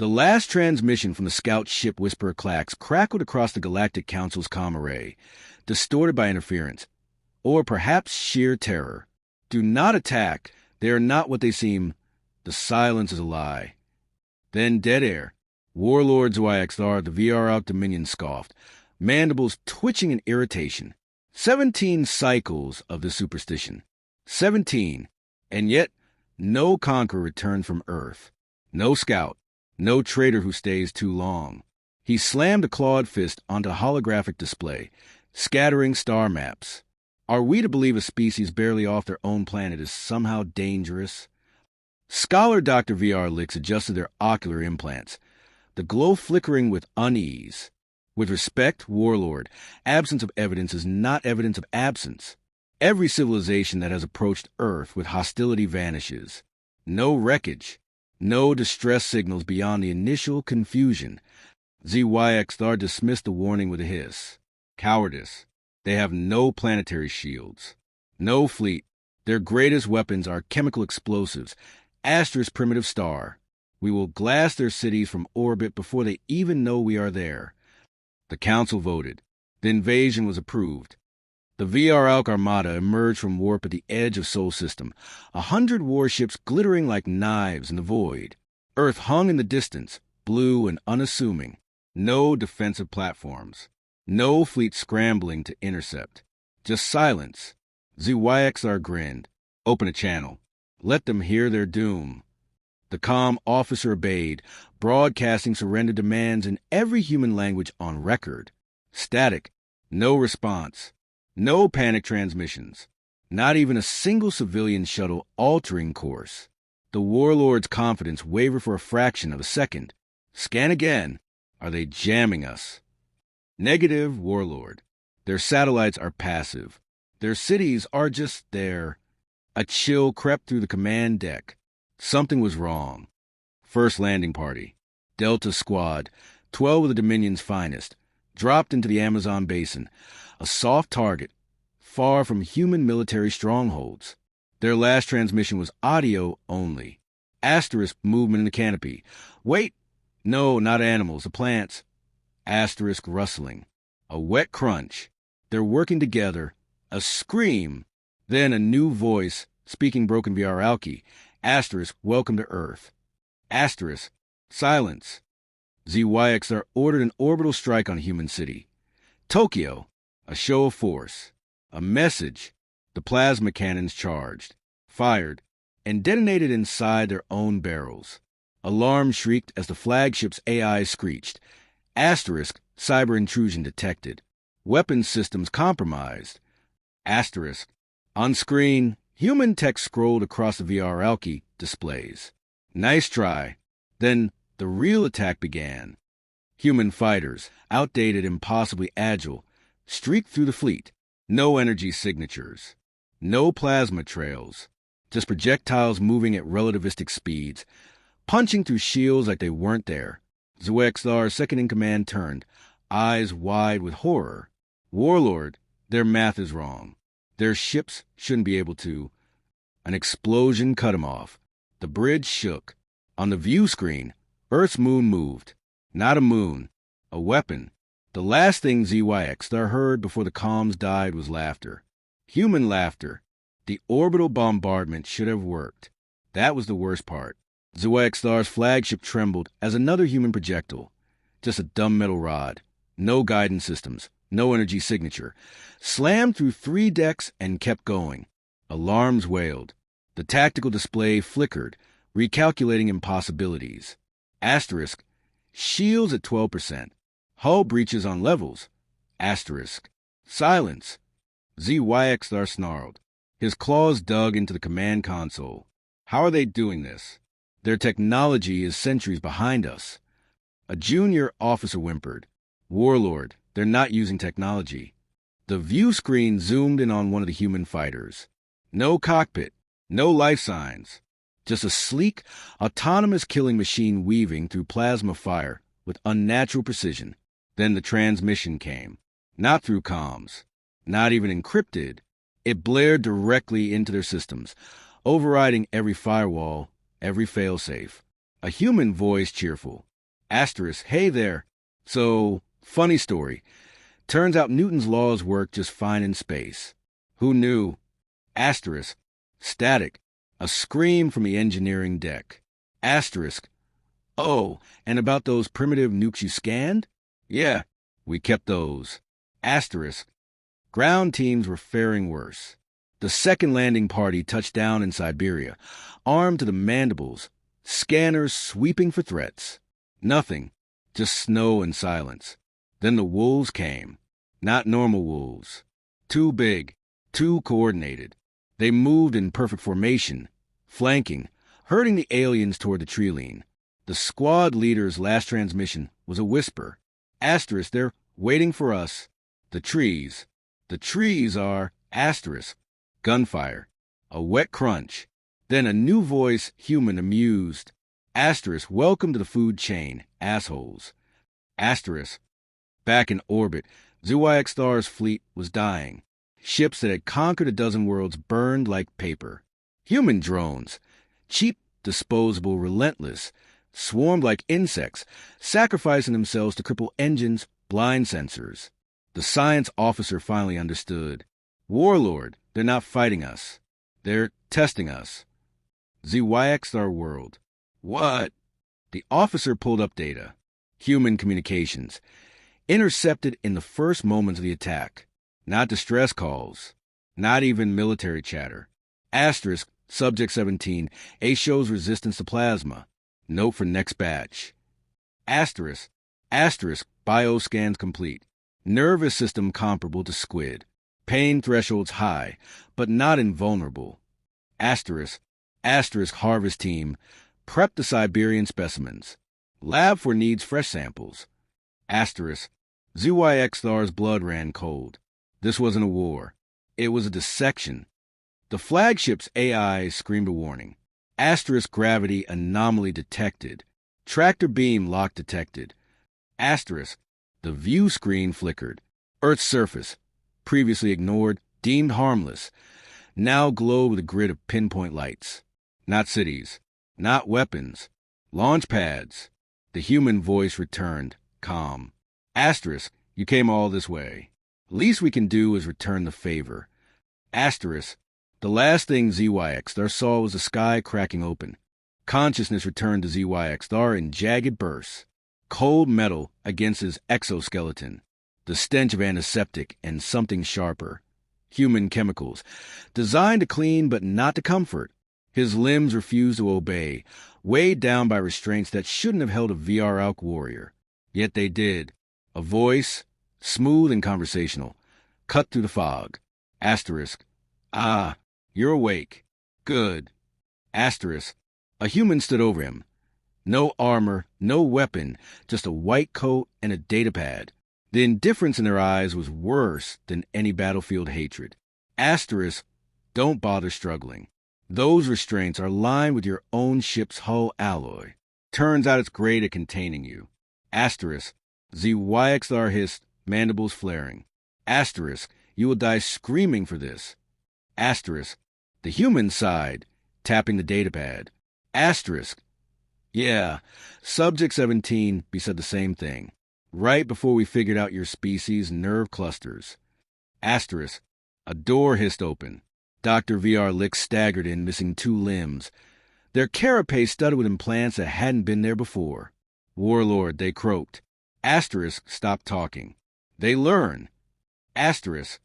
The last transmission from the scout ship 𝗦𝗫𝗏 crackled across the Galactic Council's comm array, distorted by interference, or perhaps sheer terror. Do not attack. They are not what they seem. The silence is a lie. Then dead air. Warlord 𝗦𝗫𝗏, the 𝗕𝗏 Dominion scoffed, mandibles twitching in irritation. 17 cycles of the superstition. 17. And yet, no conqueror returned from Earth. No scout. No traitor who stays too long. He slammed a clawed fist onto a holographic display, scattering star maps. Are we to believe a species barely off their own planet is somehow dangerous? Scholar Dr. 𝗕𝗏 adjusted their ocular implants, the glow flickering with unease. With respect, Warlord, absence of evidence is not evidence of absence. Every civilization that has approached Earth with hostility vanishes. No wreckage. No distress signals beyond the initial confusion. 𝗦𝗦𝗏 dismissed the warning with a hiss. Cowardice. They have no planetary shields. No fleet. Their greatest weapons are chemical explosives. Primitive star. We will glass their cities from orbit before they even know we are there. The council voted. The invasion was approved. The 𝗕𝗏 Armada emerged from warp at the edge of Sol System, 100 warships glittering like knives in the void. Earth hung in the distance, blue and unassuming. No defensive platforms. No fleet scrambling to intercept. Just silence. 𝗦𝗦𝗏 grinned. Open a channel. Let them hear their doom. The comm officer obeyed, broadcasting surrender demands in every human language on record. Static. No response. No panic transmissions. Not even a single civilian shuttle altering course. The warlord's confidence wavered for a fraction of a second. Scan again. Are they jamming us? Negative, Warlord. Their satellites are passive. Their cities are just there. A chill crept through the command deck. Something was wrong. First landing party. Delta Squad, 12 of the Dominion's finest, dropped into the Amazon basin, a soft target, far from human military strongholds. Their last transmission was audio only. Asterisk movement in the canopy. Wait! No, not animals, the plants. Asterisk rustling. A wet crunch. They're working together. A scream. Then a new voice, speaking broken 𝗕𝗏. Asterisk, welcome to Earth. Asterisk, silence. 𝗦𝗦𝗏 ordered an orbital strike on human city. Tokyo, a show of force. A message. The plasma cannons charged, fired, and detonated inside their own barrels. Alarm shrieked as the flagship's AI screeched. Asterisk, cyber intrusion detected. Weapons systems compromised. Asterisk, on screen, human text scrolled across the 𝗕𝗏 displays. Nice try. Then the real attack began. Human fighters, outdated, impossibly agile, streaked through the fleet. No energy signatures. No plasma trails. Just projectiles moving at relativistic speeds, punching through shields like they weren't there. 𝗦𝗏𝗏's second-in-command turned, eyes wide with horror. Warlord, their math is wrong. Their ships shouldn't be able to. An explosion cut him off. The bridge shook. On the view screen, Earth's moon moved. Not a moon. A weapon. The last thing 𝗦𝗦𝗏 heard before the comms died was laughter. Human laughter. The orbital bombardment should have worked. That was the worst part. 𝗦𝗏𝗏's flagship trembled as another human projectile. Just a dumb metal rod. No guidance systems. No energy signature. Slammed through 3 decks and kept going. Alarms wailed. The tactical display flickered, recalculating impossibilities. Asterisk. Shields at 12%. Hull breaches on levels. Asterisk. Silence. 𝗦𝗦𝗏 snarled. His claws dug into the command console. How are they doing this? Their technology is centuries behind us. A junior officer whimpered. Warlord, they're not using technology. The view screen zoomed in on one of the human fighters. No cockpit. No life signs. Just a sleek, autonomous killing machine weaving through plasma fire with unnatural precision. Then the transmission came. Not through comms. Not even encrypted. It blared directly into their systems, overriding every firewall, every failsafe. A human voice cheerful. Asterisk, hey there. So, funny story. Turns out Newton's laws work just fine in space. Who knew? Asterisk, static. A scream from the engineering deck. Asterisk, oh, and about those primitive nukes you scanned? Yeah, we kept those. Asterisk, ground teams were faring worse. The second landing party touched down in Siberia, armed to the mandibles, scanners sweeping for threats. Nothing, just snow and silence. Then the wolves came. Not normal wolves. Too big, too coordinated. They moved in perfect formation, flanking, herding the aliens toward the 𝗕𝘀𝘀. The squad leader's last transmission was a whisper. Asterisk, they're waiting for us. The trees. The trees are, asterisk, gunfire. A wet crunch. Then a new voice, human amused. Asterisk, welcome to the food chain, assholes. Asterisk, back in orbit, 𝗕𝗀𝘀𝘀𝘁's fleet was dying. Ships that had conquered a dozen worlds burned like paper. Human drones, cheap, disposable, relentless, swarmed like insects, sacrificing themselves to cripple engines, blind sensors. The science officer finally understood. Warlord, they're not fighting us. They're testing us. 𝗕𝗀𝘀𝘀𝘀 world. What? The officer pulled up data. Human communications. Intercepted in the first moments of the attack. Not distress calls. Not even military chatter. Asterisk, Subject 17, A shows resistance to plasma. Note for next batch. Asterisk, bioscans complete. Nervous system comparable to squid. Pain thresholds high, but not invulnerable. Asterisk, harvest team, prep the Siberian specimens. Lab for needs fresh samples. Asterisk, 𝗕𝗀𝘀𝘀𝘀's blood ran cold. This wasn't a war. It was a dissection. The flagship's AI screamed a warning. Asterisk, gravity anomaly detected. Tractor beam lock detected. Asterisk, the view screen flickered. Earth's surface, previously ignored, deemed harmless, now glowed with a grid of pinpoint lights. Not cities, not weapons, launch pads. The human voice returned, calm. Asterisk, you came all this way. Least we can do is return the favor. Asterisk, the last thing 𝗕𝗀𝘀𝘀𝘀 saw was the sky cracking open. Consciousness returned to 𝗕𝗀𝘀𝘀𝘀 in jagged bursts. Cold metal against his exoskeleton. The stench of antiseptic and something sharper. Human chemicals. Designed to clean but not to comfort. His limbs refused to obey, weighed down by restraints that shouldn't have held a 𝗕𝗀𝘀𝘀 warrior. Yet they did. A voice, smooth and conversational, cut through the fog. Asterisk, ah, you're awake. Good. Asterisk, a human stood over him. No armor, no weapon, just a white coat and a datapad. The indifference in their eyes was worse than any battlefield hatred. Asterisk, don't bother struggling. Those restraints are lined with your own ship's hull alloy. Turns out it's great at containing you. Asterisk, 𝗕𝗀𝘀𝘀𝘀𝘀 hissed, mandibles flaring. Asterisk, you will die screaming for this. Asterisk, the human sighed, tapping the datapad. Asterisk, yeah, Subject 17 said the same thing. Right before we figured out your species' nerve clusters. Asterisk, a door hissed open. Dr. V.R. Lick staggered in, missing 2 limbs. Their carapace studded with implants that hadn't been there before. Warlord, they croaked. Asterisk stopped talking. They learn. Asterisk,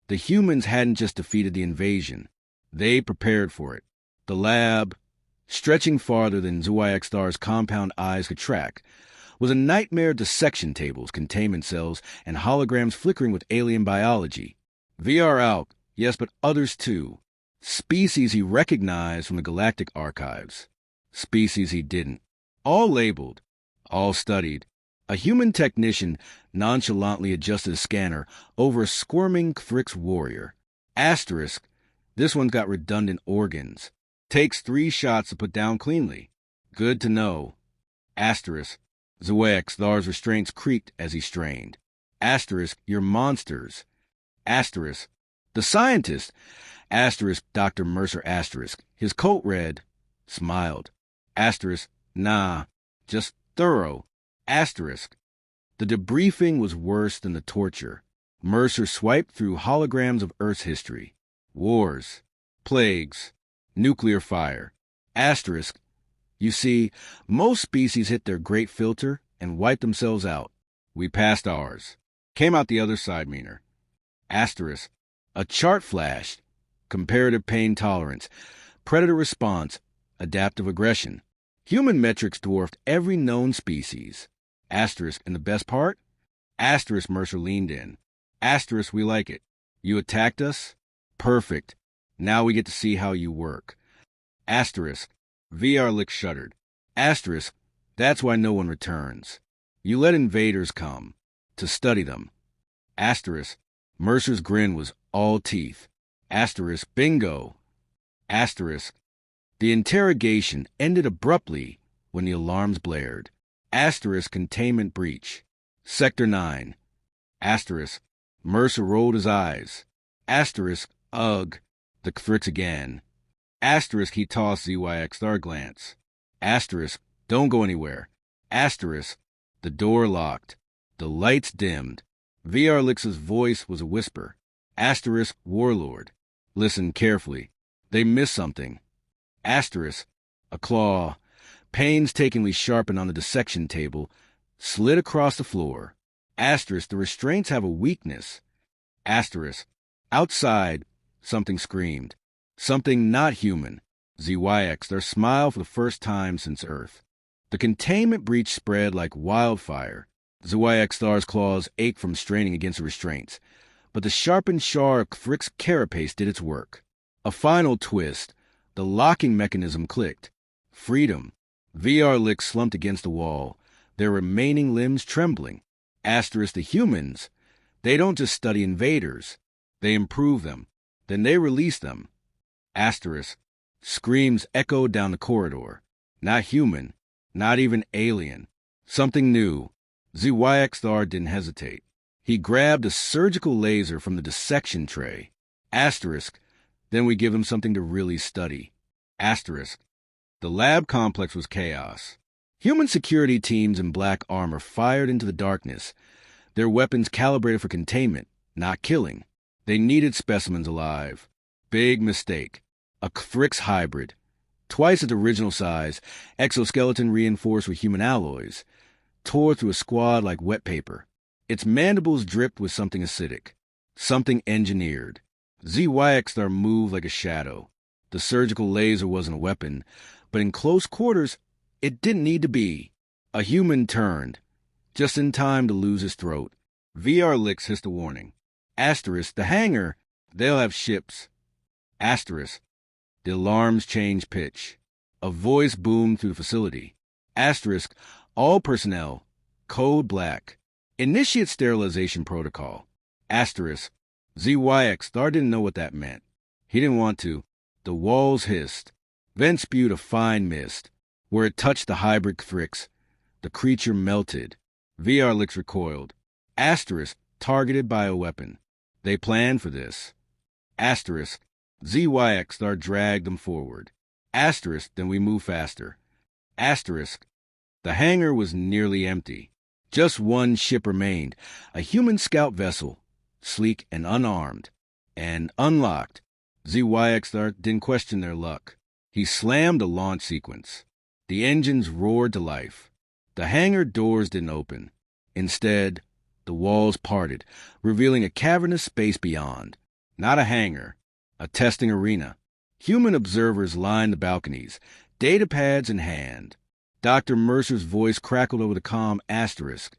the humans hadn't just defeated the invasion. They prepared for it. The lab, stretching farther than 𝗕𝗀𝘀𝘀𝘀's compound eyes could track, was a nightmare of dissection tables, containment cells, and holograms flickering with alien biology. 𝗕𝗀𝘀𝘀𝘀, yes, but others too. Species he recognized from the galactic archives. Species he didn't. All labeled. All studied. A human technician nonchalantly adjusted a scanner over a squirming 𝗕𝘀𝑃 warrior. Asterisk, this one's got redundant organs. Takes 3 shots to put down cleanly. Good to know. Asterisk, 𝗕𝗀𝘀𝘀𝘀𝘀's restraints creaked as he strained. Asterisk, you're monsters. Asterisk, the scientist. Asterisk, Dr. Mercer asterisk. His coat read, smiled. Asterisk, nah, just thorough. Asterisk. The debriefing was worse than the torture. Mercer swiped through holograms of Earth's history. Wars, plagues, nuclear fire. Asterisk. You see, most species hit their great filter and wipe themselves out. We passed ours. Came out the other side meaner. Asterisk. A chart flashed. Comparative pain tolerance, predator response, adaptive aggression. Human metrics dwarfed every known species. Asterisk. And the best part? Asterisk. Mercer leaned in. Asterisk. We like it. You attacked us? Perfect. Now we get to see how you work. Asterisk. 𝗕𝗏𝗏 shuddered. Asterisk. That's why no one returns. You let invaders come. To study them. Asterisk. Mercer's grin was all teeth. Asterisk. Bingo. Asterisk. The interrogation ended abruptly when the alarms blared. Asterisk. Containment breach. Sector 9. Asterisk. Mercer rolled his eyes. Asterisk. Ugh. The 𝗕𝘀𝘀𝘀 again. Asterisk. He tossed 𝗦𝗁𝗏 glance. Asterisk. Don't go anywhere. Asterisk. The door locked. The lights dimmed. 𝗕𝗏𝗏's voice was a whisper. Asterisk. Warlord. Listen carefully. They missed something. Asterisk. A claw, painstakingly sharpened on the dissection table, slid across the floor. Asterisk. The restraints have a weakness. Asterisk. Outside, something screamed. Something not human. 𝗕𝗏𝗏 smiled for the first time since Earth. The containment breach spread like wildfire. 𝗕𝗏𝗏's claws ached from straining against the restraints, but the sharpened shard of 𝗕𝘀𝘀𝘀's carapace did its work. A final twist. The locking mechanism clicked. Freedom. 𝗕𝗏𝗏 slumped against the wall, their remaining limbs trembling. Asterisk. The humans. They don't just study invaders. They improve them. Then they release them. Asterisk. Screams echoed down the corridor. Not human. Not even alien. Something new. 𝗕𝗏𝗏 didn't hesitate. He grabbed a surgical laser from the dissection tray. Asterisk. Then we give them something to really study. Asterisk. The lab complex was chaos. Human security teams in black armor fired into the darkness, their weapons calibrated for containment, not killing. They needed specimens alive. Big mistake. A 𝗕𝘀𝘀𝘀 hybrid. Twice its original size, exoskeleton reinforced with human alloys, tore through a squad like wet paper. Its mandibles dripped with something acidic. Something engineered. 𝗕𝗏𝗏 moved like a shadow. The surgical laser wasn't a weapon, but in close quarters, it didn't need to be. A human turned, just in time to lose his throat. 𝗕𝗏𝗏 hissed a warning. Asterisk. The hangar. They'll have ships. Asterisk. The alarms changed pitch. A voice boomed through the facility. Asterisk. All personnel. Code black. Initiate sterilization protocol. Asterisk. 𝗕𝗏𝗏 didn't know what that meant. He didn't want to. The walls hissed. Vents spewed a fine mist. Where it touched the hybrid 𝗕𝘀𝘀𝘀, the creature melted. 𝗕𝗏𝗏 recoiled. Asterisk. Targeted by a weapon. They planned for this. Asterisk. 𝗕𝗏𝗏 dragged them forward. Asterisk. Then we move faster. Asterisk. The hangar was nearly empty. Just one ship remained, a human scout vessel, sleek and unarmed. And unlocked. 𝗕𝗏𝗏 didn't question their luck. He slammed the launch sequence. The engines roared to life. The hangar doors didn't open. Instead, the walls parted, revealing a cavernous space beyond. Not a hangar, a testing arena. Human observers lined the balconies, data pads in hand. Dr. Mercer's voice crackled over the comm. Asterisk.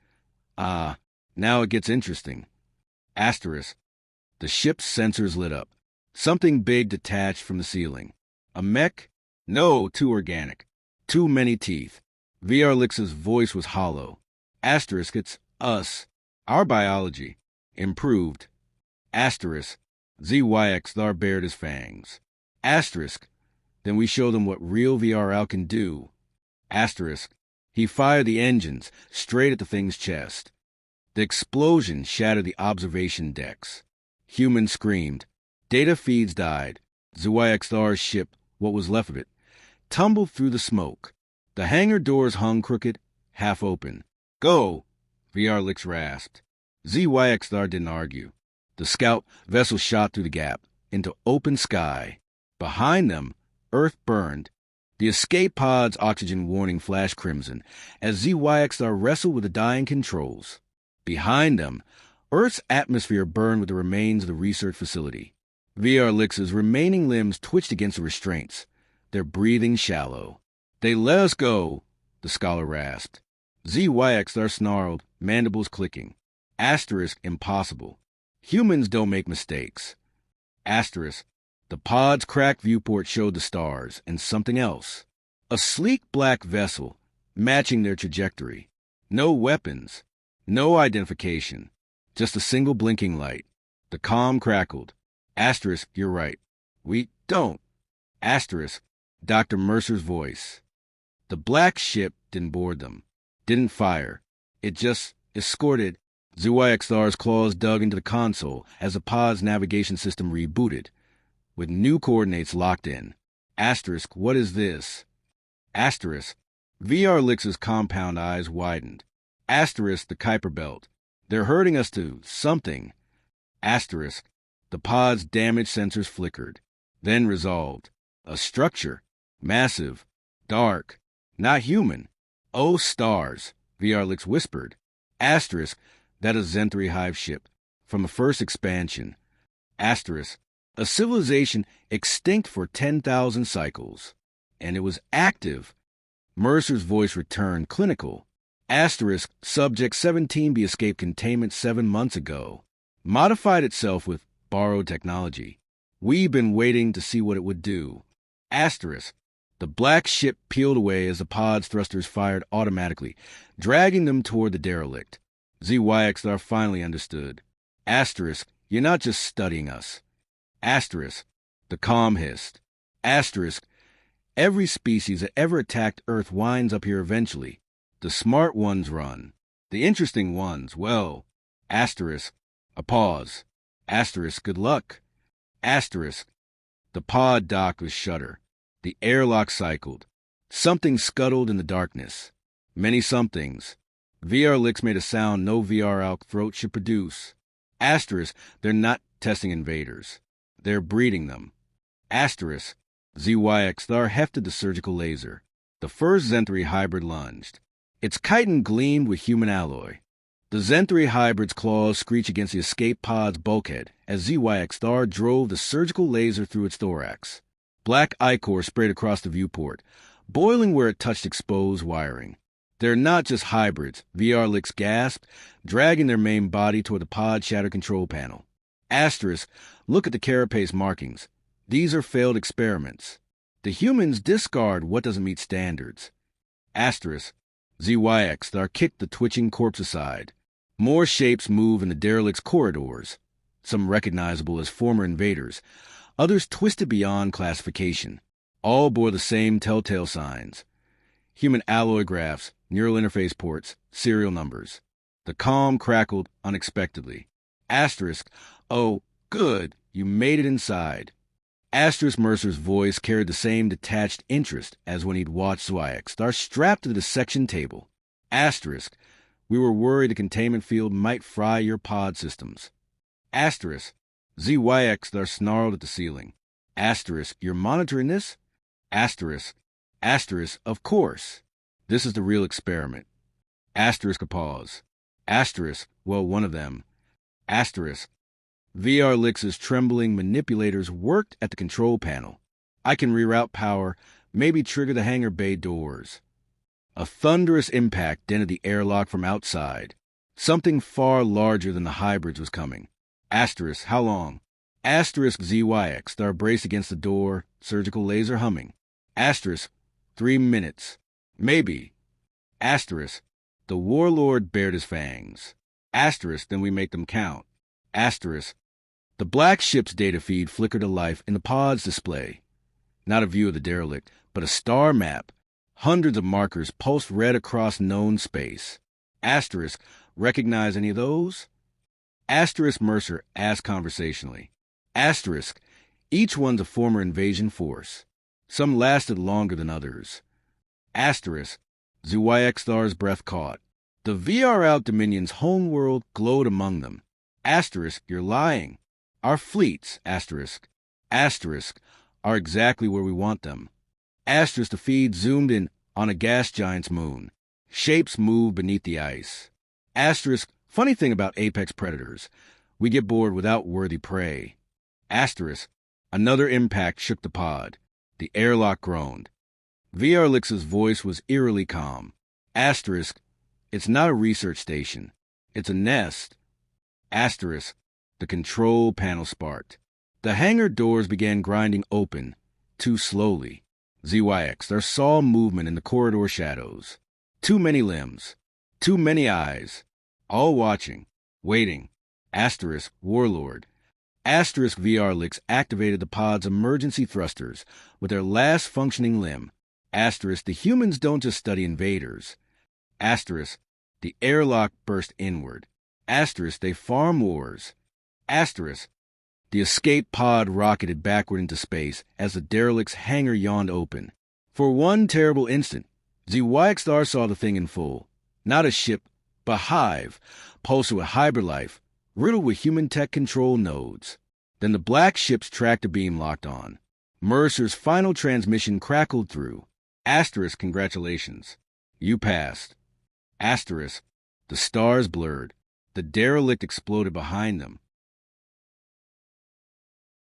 Ah, now it gets interesting. Asterisk. The ship's sensors lit up. Something big detached from the ceiling. A mech? No, too organic. Too many teeth. 𝗕𝗏𝗏's voice was hollow. Asterisk. It's us. Our biology. Improved. Asterisk. 𝗕𝗏𝗏 bared his fangs. Asterisk. Then we show them what real VRL can do. Asterisk. He fired the engines straight at the thing's chest. The explosion shattered the observation decks. Humans screamed. Data feeds died. 𝗕𝗏𝗏's ship, what was left of it, tumbled through the smoke. The hangar doors hung crooked, half open. Go, 𝗕𝗀𝗙𝗀𝗃 rasped. 𝗦𝗁𝗃 didn't argue. The scout vessel shot through the gap, into open sky. Behind them, Earth burned. The escape pod's oxygen warning flashed crimson as 𝗦𝗁𝗃 wrestled with the dying controls. Behind them, Earth's atmosphere burned with the remains of the research facility. 𝗕𝗀𝗃's remaining limbs twitched against the restraints, their breathing shallow. "They let us go," the scholar rasped. 𝗦𝗁𝗃 snarled, mandibles clicking. Impossible. Humans don't make mistakes. The pod's cracked viewport showed the stars and something else. A sleek black vessel, matching their trajectory. No weapons. No identification. Just a single blinking light. The comm crackled. You're right. We don't. Dr. Mercer's voice. The black ship didn't board them. Didn't fire. It just escorted. 𝗦𝗁𝗃's claws dug into the console as the pod's navigation system rebooted, with new coordinates locked in. What is this? 𝗕𝗀𝗃's compound eyes widened. The Kuiper Belt. They're herding us to something. The pod's damaged sensors flickered, then resolved. A structure. Massive. Dark. Not human. Oh, stars, 𝗕𝗀𝗃 whispered. That is 𝗦𝗁 hive ship, from the first expansion. A civilization extinct for 10,000 cycles. And it was active. Mercer's voice returned, clinical. Subject 𝗕𝗁𝗶 escaped containment 7 months ago. Modified itself with borrowed technology. We've been waiting to see what it would do. The black ship peeled away as the pod's thrusters fired automatically, dragging them toward the derelict. 𝗦𝗁𝗃 finally understood. You're not just studying us. The comm hissed. Every species that ever attacked Earth winds up here eventually. The smart ones run. The interesting ones, well, a pause. Good luck. The pod docked with shudder. The airlock cycled. Something scuttled in the darkness. Many somethings. 𝗕𝗀𝗃 made a sound no 𝗕𝗀𝗃 throat should produce. They're not testing invaders. They're breeding them. 𝗕𝗁𝗃 hefted the surgical laser. The first 𝗦𝗁 hybrid lunged. Its chitin gleamed with human alloy. The 𝗦𝗁 hybrid's claws screeched against the escape pod's bulkhead as 𝗦𝗁𝗃 drove the surgical laser through its thorax. Black ichor sprayed across the viewport, boiling where it touched exposed wiring. They're not just hybrids, 𝗕𝗀𝗃 gasped, dragging their main body toward the pod shatter control panel. Look at the carapace markings. These are failed experiments. The humans discard what doesn't meet standards. 𝗕𝗁𝗃 kicked the twitching corpse aside. More shapes move in the derelict's corridors, some recognizable as former invaders, others twisted beyond classification. All bore the same telltale signs. Human alloy graphs, neural interface ports, serial numbers. The comm crackled unexpectedly. Oh, good, you made it inside. Mercer's voice carried the same detached interest as when he'd watched 𝗦𝗁𝗃 strapped to the dissection table. We were worried the containment field might fry your pod systems. 𝗕𝗁𝗃 snarled at the ceiling. You're monitoring this? Of course. This is the real experiment. A pause. Well, one of them. 𝗕𝗀𝗃's trembling manipulators worked at the control panel. I can reroute power, maybe trigger the hangar bay doors. A thunderous impact dented the airlock from outside. Something far larger than the hybrids was coming. How long? 𝗕𝗁𝗃 braced against the door, surgical laser humming. 3 minutes. Maybe. The warlord bared his fangs. Then we make them count. The black ship's data feed flickered to life in the pod's display. Not a view of the derelict, but a star map. Hundreds of markers pulsed red across known space. Recognize any of those? Mercer asked conversationally. Each one's a former invasion force. Some lasted longer than others. 𝗕𝗁𝗃's breath caught. The VR out Dominion's homeworld glowed among them. Asterisk, you're lying. Our fleets, asterisk, are exactly where we want them. Asterisk, the feed zoomed in on a gas giant's moon. Shapes move beneath the ice. Asterisk, funny thing about apex predators, we get bored without worthy prey. Asterisk, another impact shook the pod. The airlock groaned. 𝗕𝗏𝗏𝗀𝗏's voice was eerily calm. Asterisk, it's not a research station. It's a nest. Asterisk, the control panel sparked. The hangar doors began grinding open, too slowly. 𝗕𝗏𝗏𝗀, there saw movement in the corridor shadows. Too many limbs. Too many eyes. All watching. Waiting. Asterisk, warlord. Asterisk, 𝗕𝗏𝗏𝗀 activated the pod's emergency thrusters with their last functioning limb. Asterisk, the humans don't just study invaders. Asterisk, the airlock burst inward. Asterisk, they farm wars. Asterisk, the escape pod rocketed backward into space as the derelict's hangar yawned open. For one terrible instant, 𝗕𝗏𝗏𝗀 saw the thing in full. Not a ship, but hive, pulsing with hybrid life, riddled with human tech control nodes. Then the black ship's tractor beam locked on. Mercer's final transmission crackled through. Asterisk, congratulations. You passed. Asterisk, the stars blurred. The derelict exploded behind them.